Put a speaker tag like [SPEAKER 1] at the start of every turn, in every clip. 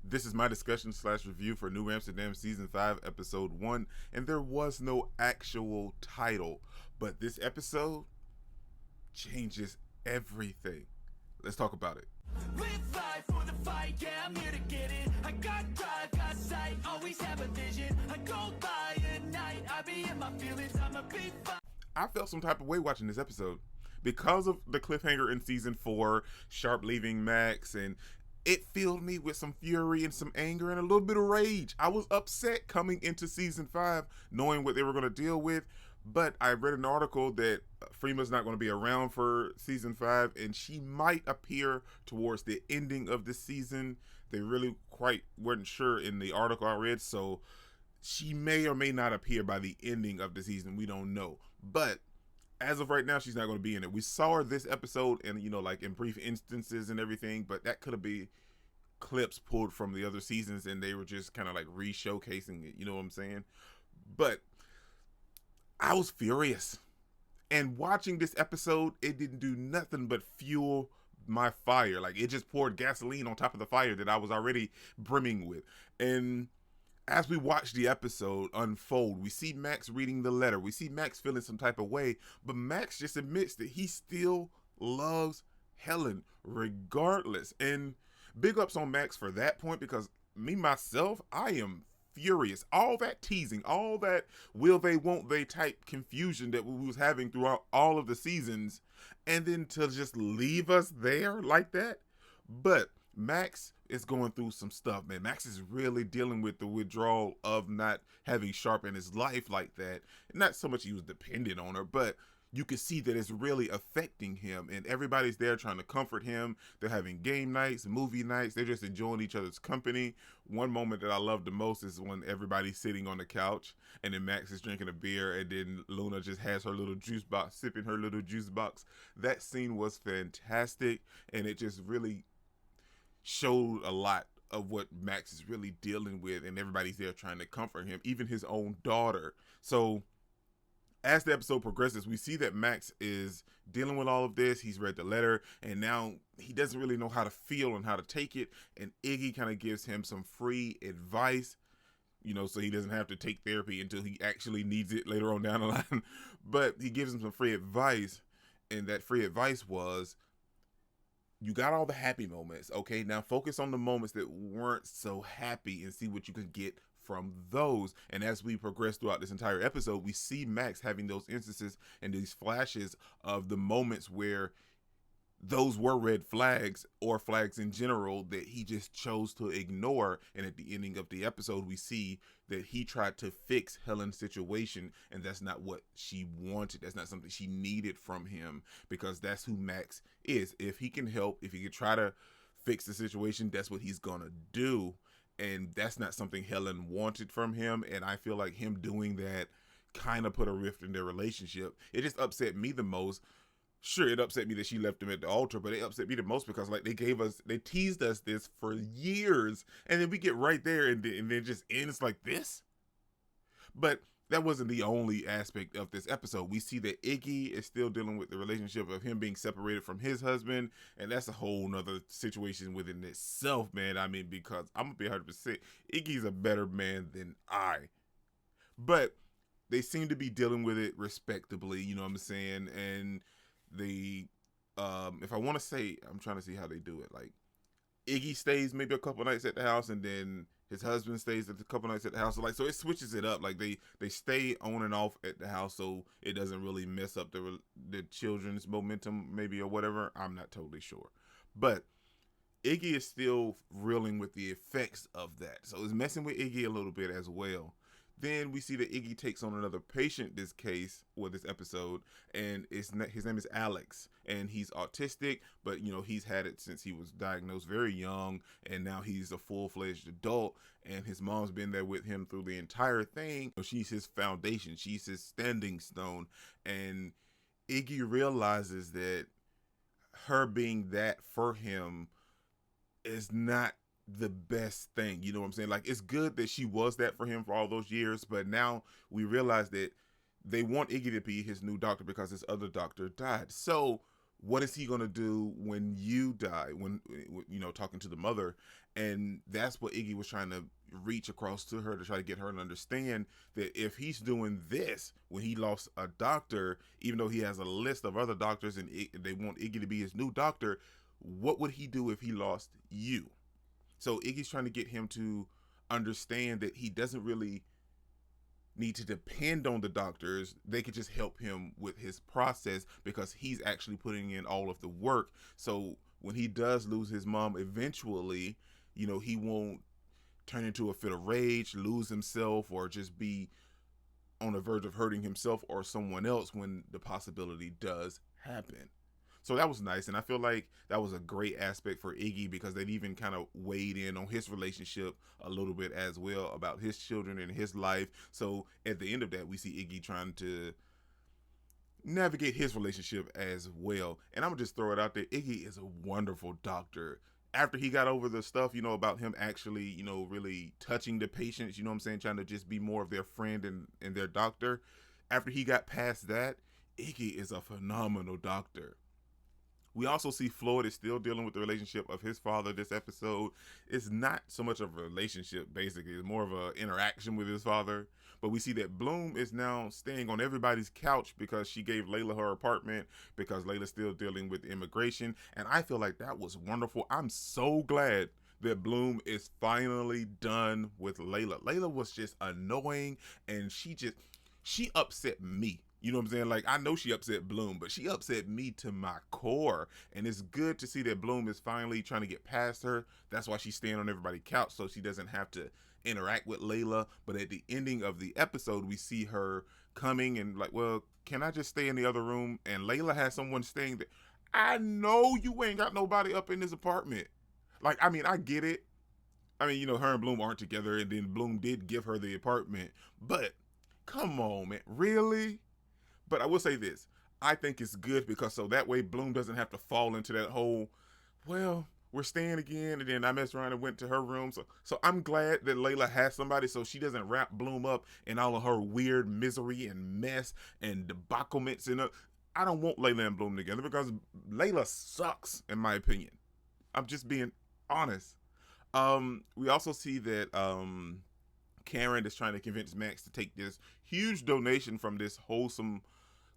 [SPEAKER 1] This is my discussion slash review for New Amsterdam Season 5, Episode 1, and there was no actual title, but this episode changes everything. Let's talk about it.
[SPEAKER 2] Live life for the fight, yeah, I'm here to get it. I got drive, got sight, always have a vision. I go by at night, I be in my feelings, I'm a big fight.
[SPEAKER 1] I felt some type of way watching this episode because of the cliffhanger in Season 4, Sharp leaving Max, and it filled me with some fury and some anger and a little bit of rage. I was upset coming into Season 5, knowing what they were going to deal with, but I read an article that Freema's not going to be around for Season 5, and she might appear towards the ending of the season. They really quite weren't sure in the article I read, so she may or may not appear by the ending of the season. We don't know. But as of right now, she's not going to be in it. We saw her this episode and, like in brief instances and everything, but that could have been clips pulled from the other seasons and they were just kind of like re-showcasing it. You know what I'm saying? But I was furious. And watching this episode, it didn't do nothing but fuel my fire. Like, it just poured gasoline on top of the fire that I was already brimming with. And as we watch the episode unfold, we see Max reading the letter. We see Max feeling some type of way, but Max just admits that he still loves Helen regardless. And big ups on Max for that point, because me, myself, I am furious. All that teasing, all that will they, won't they type confusion that we was having throughout all of the seasons, and then to just leave us there like that. But Max is going through some stuff, man. Max is really dealing with the withdrawal of not having Sharp in his life like that. Not so much he was dependent on her, but you can see that it's really affecting him, and everybody's there trying to comfort him. They're having game nights, movie nights. They're just enjoying each other's company. One moment that I love the most is when everybody's sitting on the couch and then Max is drinking a beer and then Luna just has her little juice box, sipping her little juice box. That scene was fantastic, and it just really showed a lot of what Max is really dealing with, and everybody's there trying to comfort him, even his own daughter. So as the episode progresses, we see that Max is dealing with all of this. He's read the letter, and now he doesn't really know how to feel and how to take it, and Iggy kind of gives him some free advice, so he doesn't have to take therapy until he actually needs it later on down the line. But he gives him some free advice, and that free advice was, you got all the happy moments, okay? Now focus on the moments that weren't so happy and see what you can get from those. And as we progress throughout this entire episode, we see Max having those instances and these flashes of the moments where those were red flags or flags in general that he just chose to ignore. And at the ending of the episode, we see that he tried to fix Helen's situation, and that's not what she wanted. That's not something she needed from him, because that's who Max is. If he can help, if he can try to fix the situation, that's what he's gonna do. And that's not something Helen wanted from him, and I feel like him doing that kind of put a rift in their relationship. It just upset me the most. Sure, it upset me that she left him at the altar, but it upset me the most because, like, they teased us this for years, and then we get right there and then just ends like this. But that wasn't the only aspect of this episode. We see that Iggy is still dealing with the relationship of him being separated from his husband, and that's a whole nother situation within itself, man. I mean, because I'm gonna be 100%, Iggy's a better man than I. But they seem to be dealing with it respectably, you know what I'm saying? And if I want to say, I'm trying to see how they do it. Like, Iggy stays maybe a couple nights at the house, and then his husband stays a couple nights at the house. So it switches it up. Like, they stay on and off at the house, so it doesn't really mess up the children's momentum, maybe, or whatever. I'm not totally sure, but Iggy is still reeling with the effects of that, so it's messing with Iggy a little bit as well. Then we see that Iggy takes on another patient this episode, and his name is Alex, and he's autistic, but he's had it since he was diagnosed very young, and now he's a full-fledged adult, and his mom's been there with him through the entire thing. She's his foundation, she's his standing stone, and Iggy realizes that her being that for him is not the best thing, you know what I'm saying? Like, it's good that she was that for him for all those years, but now we realize that they want Iggy to be his new doctor because his other doctor died. So what is he going to do when you die, when, talking to the mother. And that's what Iggy was trying to reach across to her, to try to get her to understand that if he's doing this when he lost a doctor, even though he has a list of other doctors and they want Iggy to be his new doctor, what would he do if he lost you? So Iggy's trying to get him to understand that he doesn't really need to depend on the doctors. They could just help him with his process because he's actually putting in all of the work. So when he does lose his mom eventually, he won't turn into a fit of rage, lose himself, or just be on the verge of hurting himself or someone else when the possibility does happen. So that was nice, and I feel like that was a great aspect for Iggy because they've even kind of weighed in on his relationship a little bit as well, about his children and his life. So at the end of that, we see Iggy trying to navigate his relationship as well. And I'm gonna just throw it out there: Iggy is a wonderful doctor. After he got over the stuff, about him actually, really touching the patients, what I'm saying, trying to just be more of their friend and their doctor. After he got past that, Iggy is a phenomenal doctor. We also see Floyd is still dealing with the relationship of his father this episode. It's not so much of a relationship, basically. It's more of an interaction with his father. But we see that Bloom is now staying on everybody's couch because she gave Layla her apartment, because Layla's still dealing with immigration. And I feel like that was wonderful. I'm so glad that Bloom is finally done with Layla. Layla was just annoying, and she upset me. You know what I'm saying? Like, I know she upset Bloom, but she upset me to my core. And it's good to see that Bloom is finally trying to get past her. That's why she's staying on everybody's couch, so she doesn't have to interact with Layla. But at the ending of the episode, we see her coming and like, well, can I just stay in the other room? And Layla has someone staying there. I know you ain't got nobody up in this apartment. Like, I mean, I get it. I mean, her and Bloom aren't together, and then Bloom did give her the apartment. But come on, man. Really? But I will say this. I think it's good because so that way Bloom doesn't have to fall into that whole, well, we're staying again, and then I messed around and went to her room. So I'm glad that Layla has somebody so she doesn't wrap Bloom up in all of her weird misery and mess and debaclements. I don't want Layla and Bloom together because Layla sucks, in my opinion. I'm just being honest. We also see that Karen is trying to convince Max to take this huge donation from this wholesome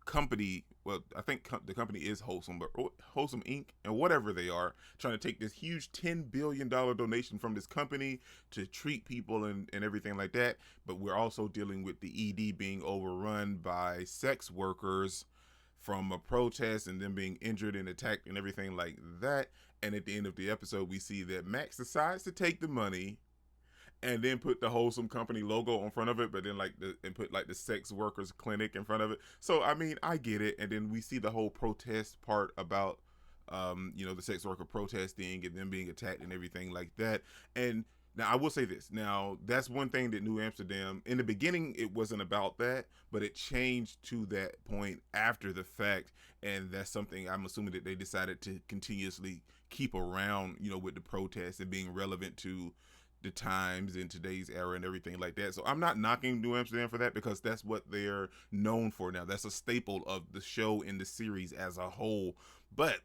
[SPEAKER 1] company. Well, I think the company is Wholesome, but Wholesome Inc. and whatever they are, trying to take this huge $10 billion donation from this company to treat people and everything like that. But we're also dealing with the ED being overrun by sex workers from a protest and them being injured and attacked and everything like that. And at the end of the episode, we see that Max decides to take the money and then put the Wholesome Company logo in front of it, but then and put like the sex workers clinic in front of it. So I mean, I get it. And then we see the whole protest part about the sex worker protesting and them being attacked and everything like that. And now I will say this. Now that's one thing that New Amsterdam, in the beginning, it wasn't about that, but it changed to that point after the fact. And that's something I'm assuming that they decided to continuously keep around, with the protests and being relevant to the times in today's era and everything like that. So I'm not knocking New Amsterdam for that because that's what they're known for now. That's a staple of the show and the series as a whole. But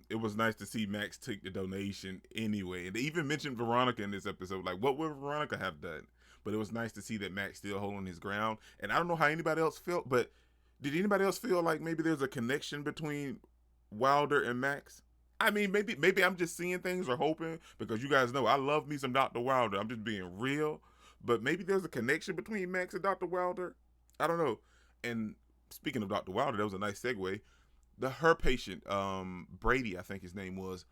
[SPEAKER 1] it was nice to see Max take the donation anyway. And they even mentioned Veronica in this episode. Like, what would Veronica have done? But it was nice to see that Max still holding his ground. And I don't know how anybody else felt, but did anybody else feel like maybe there's a connection between Wilder and Max? I mean, maybe I'm just seeing things or hoping, because you guys know I love me some Dr. Wilder. I'm just being real. But maybe there's a connection between Max and Dr. Wilder. I don't know. And speaking of Dr. Wilder, that was a nice segue. Her patient, Brady, I think his name was,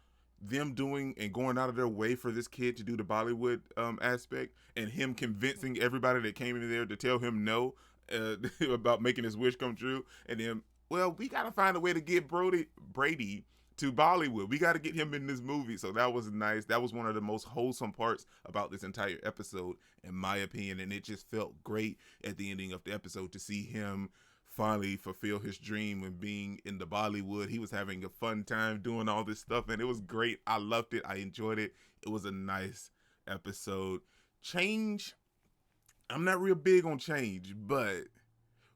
[SPEAKER 1] them doing and going out of their way for this kid to do the Bollywood aspect, and him convincing everybody that came in there to tell him no about making his wish come true. And then, well, we got to find a way to get Brady to Bollywood. We got to get him in this movie. So that was nice. That was one of the most wholesome parts about this entire episode, in my opinion. And it just felt great at the ending of the episode to see him finally fulfill his dream and being in the Bollywood. He was having a fun time doing all this stuff, and it was great. I loved it. I enjoyed it. It was a nice episode. Change, I'm not real big on change, but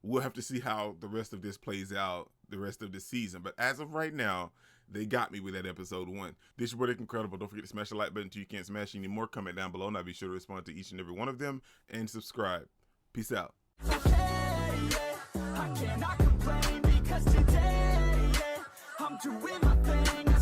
[SPEAKER 1] we'll have to see how the rest of this plays out. the rest of the season. But as of right now, they got me with that episode 1. This is Brother Incredible. Don't forget to smash the like button so you can't smash any more. Comment down below and I'll be sure to respond to each and every one of them. And subscribe. Peace out.
[SPEAKER 2] I cannot complain because today, I'm doing my thing.